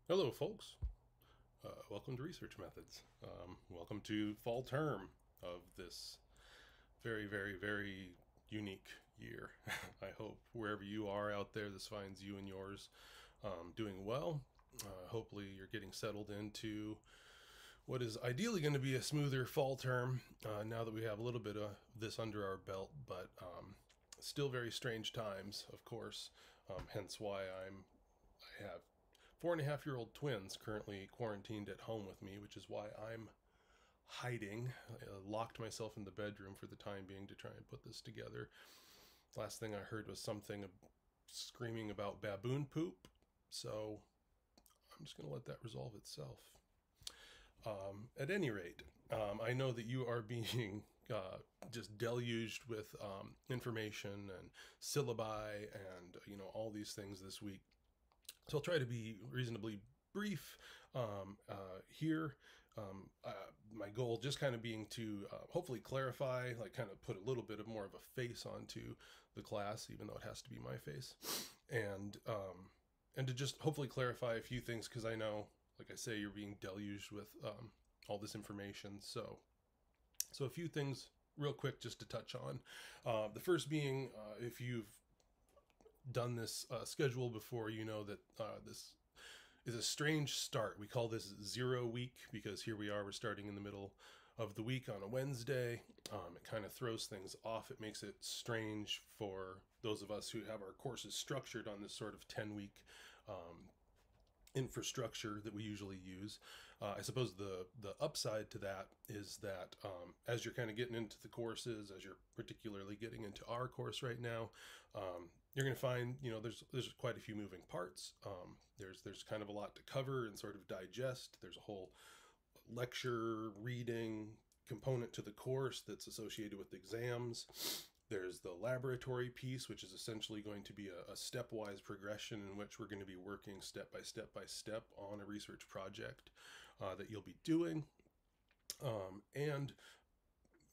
Hello, folks. Welcome to Research Methods. Welcome to fall term of this very, very, very unique year. I hope wherever you are out there, this finds you and yours doing well. Hopefully, you're getting settled into what is ideally going to be a smoother fall term now that we have a little bit of this under our belt, but still very strange times, of course. Hence why I have 4.5-year-old twins currently quarantined at home with me, which is why I'm hiding. I locked myself in the bedroom for the time being to try and put this together. Last thing I heard was something screaming about baboon poop, so I'm just going to let that resolve itself. At any rate, I know that you are being just deluged with information and syllabi and all these things this week. So I'll try to be reasonably brief here. My goal just kind of being to hopefully clarify, like kind of put a little bit of more of a face onto the class, even though it has to be my face, and to just hopefully clarify a few things because I know, like I say, you're being deluged with all this information. So a few things real quick just to touch on. The first being, if you've done this schedule before, you know that this is a strange start. We call this 0 week because here we are, we're starting in the middle of the week on a Wednesday. It kind of throws things off. It makes it strange for those of us who have our courses structured on this sort of 10-week infrastructure that we usually use. I suppose the upside to that is that as you're kind of getting into the courses, as you're particularly getting into our course right now, you're going to find there's quite a few moving parts. There's kind of a lot to cover and sort of digest. There's a whole lecture reading component to the course that's associated with exams. There's the laboratory piece, which is essentially going to be a stepwise progression in which we're going to be working step by step by step on a research project that you'll be doing. And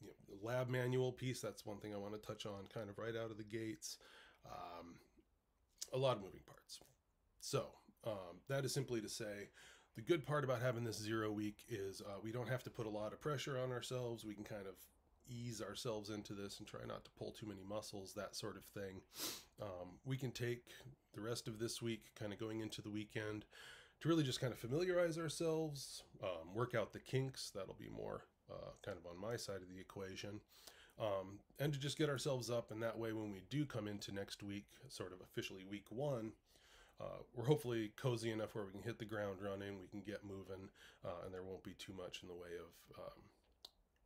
the lab manual piece, that's one thing I want to touch on kind of right out of the gates. A lot of moving parts. So that is simply to say, the good part about having this 0 week is we don't have to put a lot of pressure on ourselves. We can kind of ease ourselves into this and try not to pull too many muscles, that sort of thing. We can take the rest of this week, kind of going into the weekend, to really just kind of familiarize ourselves, work out the kinks. That'll be more kind of on my side of the equation. And to just get ourselves up, and that way when we do come into next week, sort of officially week 1, we're hopefully cozy enough where we can hit the ground running, we can get moving, and there won't be too much in the way of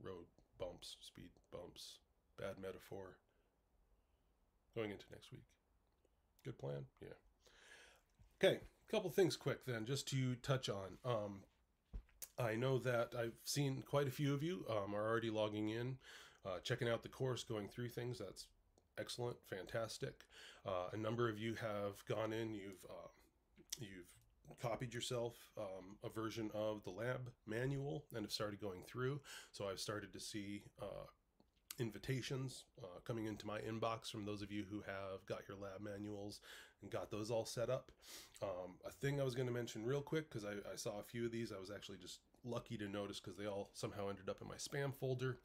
road bumps, speed bumps, bad metaphor, going into next week. Good plan? Yeah. Okay, a couple things quick then, just to touch on. I know that I've seen quite a few of you are already logging in, checking out the course, going through things. That's excellent, fantastic. A number of you have gone in, you've copied yourself a version of the lab manual and have started going through. So I've started to see invitations coming into my inbox from those of you who have got your lab manuals and got those all set up. A thing I was going to mention real quick, because I saw a few of these, I was actually just lucky to notice because they all somehow ended up in my spam folder.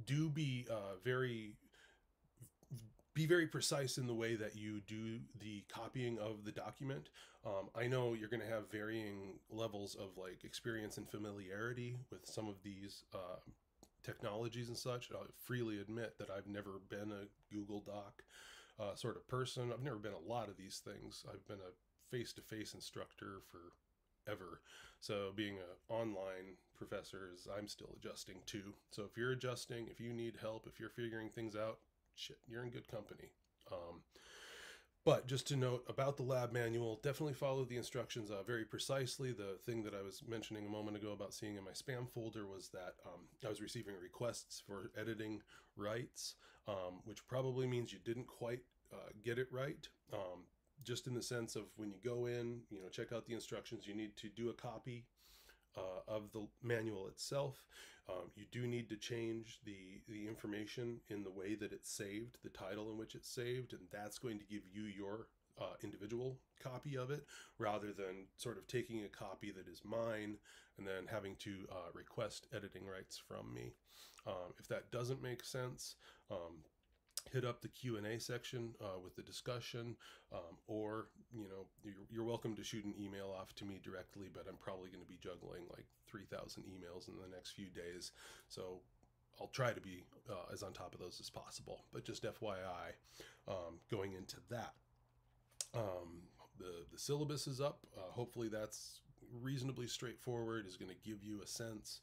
Do be very precise in the way that you do the copying of the document. I know you're going to have varying levels of like experience and familiarity with some of these technologies and such. I'll freely admit that I've never been a Google Doc sort of person. I've never been a lot of these things. I've been a face-to-face instructor for ever. So being an online professor is I'm still adjusting too. So if you're adjusting, if you need help, if you're figuring things out, shit, you're in good company. But just to note about the lab manual, definitely follow the instructions very precisely. The thing that I was mentioning a moment ago about seeing in my spam folder was that I was receiving requests for editing rights, which probably means you didn't quite get it right. Just in the sense of when you go in, check out the instructions, you need to do a copy of the manual itself. You do need to change the information in the way that it's saved, the title in which it's saved, and that's going to give you your individual copy of it, rather than sort of taking a copy that is mine and then having to request editing rights from me. If that doesn't make sense, hit up the Q&A section with the discussion, or you're welcome to shoot an email off to me directly, but I'm probably going to be juggling like 3,000 emails in the next few days, so I'll try to be as on top of those as possible. But just FYI, going into that, the syllabus is up. Hopefully that's reasonably straightforward, is going to give you a sense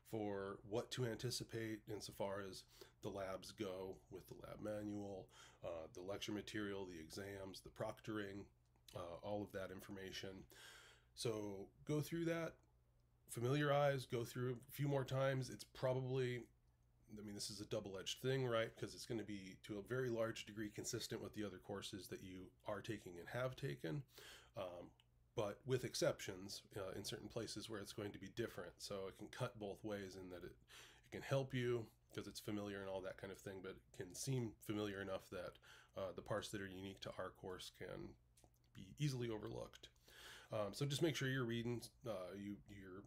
for what to anticipate insofar as the labs go, with the lab manual, the lecture material, the exams, the proctoring, all of that information. So go through that, familiarize, go through a few more times. It's probably, I mean, this is a double-edged thing, right? Because it's going to be to a very large degree consistent with the other courses that you are taking and have taken, but with exceptions in certain places where it's going to be different. So it can cut both ways in that it can help you because it's familiar and all that kind of thing, but it can seem familiar enough that the parts that are unique to our course can be easily overlooked. So just make sure you're reading,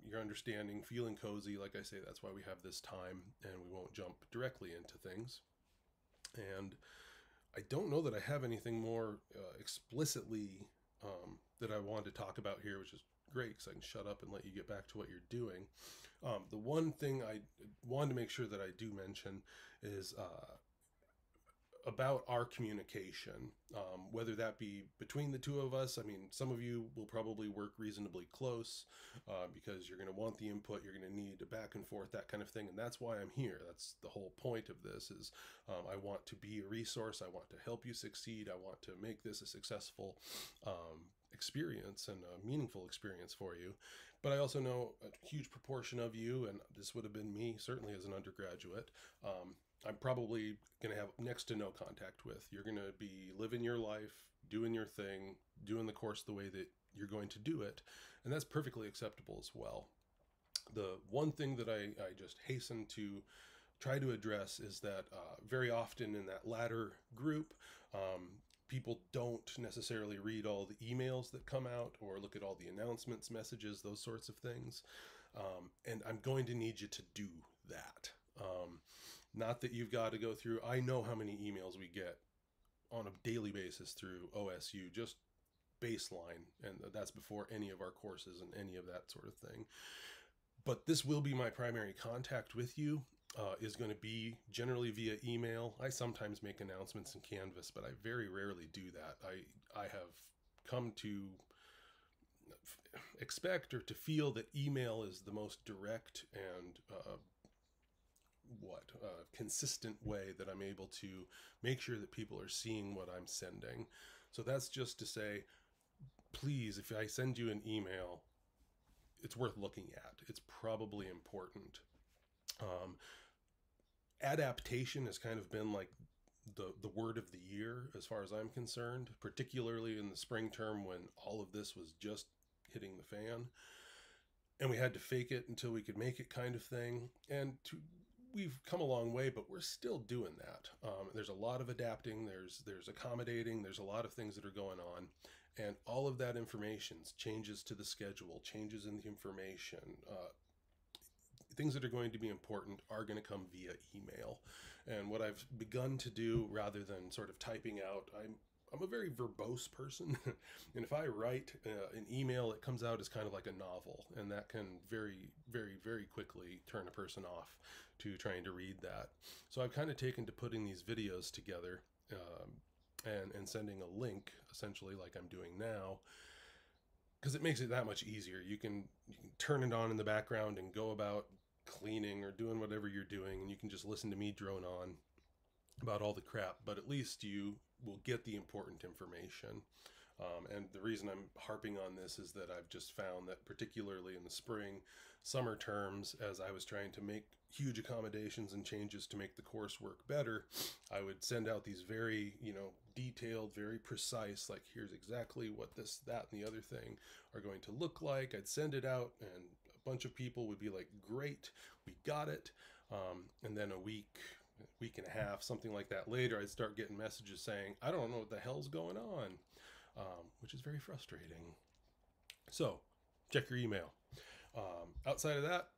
you're understanding, feeling cozy. Like I say, that's why we have this time, and we won't jump directly into things. And I don't know that I have anything more explicitly that I wanted to talk about here, which is great because I can shut up and let you get back to what you're doing. The one thing I wanted to make sure that I do mention is about our communication, whether that be between the two of us. I mean, some of you will probably work reasonably close because you're going to want the input, you're going to need a back and forth, that kind of thing. And that's why I'm here. That's the whole point of this is I want to be a resource. I want to help you succeed. I want to make this a successful experience and a meaningful experience for you. But I also know a huge proportion of you, and this would have been me certainly as an undergraduate, I'm probably going to have next to no contact with. You're going to be living your life, doing your thing, doing the course the way that you're going to do it. And that's perfectly acceptable as well. The one thing that I just hasten to try to address is that very often in that latter group, people don't necessarily read all the emails that come out or look at all the announcements, messages, those sorts of things. And I'm going to need you to do that. Not that you've got to go through, I know how many emails we get on a daily basis through OSU, just baseline, and that's before any of our courses and any of that sort of thing. But this will be my primary contact with you, is going to be generally via email. I sometimes make announcements in Canvas, but I very rarely do that. I have come to expect or to feel that email is the most direct and consistent way that I'm able to make sure that people are seeing what I'm sending. So that's just to say, please, if I send you an email, it's worth looking at. It's probably important. Adaptation has kind of been like the word of the year as far as I'm concerned, particularly in the spring term when all of this was just hitting the fan and we had to fake it until we could make it kind of thing. And we've come a long way, but we're still doing that. There's a lot of adapting, there's accommodating, there's a lot of things that are going on, and all of that information, changes to the schedule, changes in the information, things that are going to be important are going to come via email. And what I've begun to do, rather than sort of typing out, I'm a very verbose person. And if I write an email, it comes out as kind of like a novel, and that can very, very, very quickly turn a person off to trying to read that. So I've kind of taken to putting these videos together and sending a link, essentially like I'm doing now, because it makes it that much easier. You can turn it on in the background and go about cleaning or doing whatever you're doing, and you can just listen to me drone on about all the crap, but at least you will get the important information. And the reason I'm harping on this is that I've just found that particularly in the spring, summer terms, as I was trying to make huge accommodations and changes to make the course work better, I would send out these very, detailed, very precise, like here's exactly what this, that, and the other thing are going to look like. I'd send it out and a bunch of people would be like, great, we got it. And then a week and a half, something like that later, I'd start getting messages saying, I don't know what the hell's going on. which is very frustrating. So check your email. Outside of that,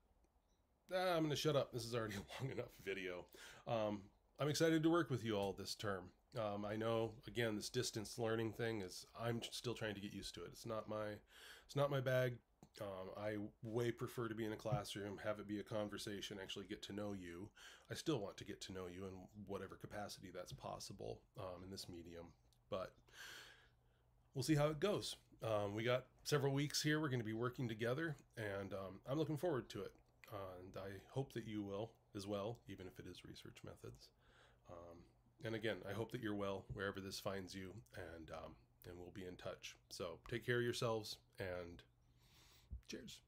I'm going to shut up. This is already a long enough video. I'm excited to work with you all this term. I know, again, this distance learning thing is, I'm still trying to get used to it. It's not my bag. I way prefer to be in a classroom, have it be a conversation, actually get to know you. I still want to get to know you in whatever capacity that's possible in this medium, but we'll see how it goes. We got several weeks here. We're going to be working together, and I'm looking forward to it. And I hope that you will as well, even if it is research methods. And again, I hope that you're well wherever this finds you, and we'll be in touch. So take care of yourselves, and cheers.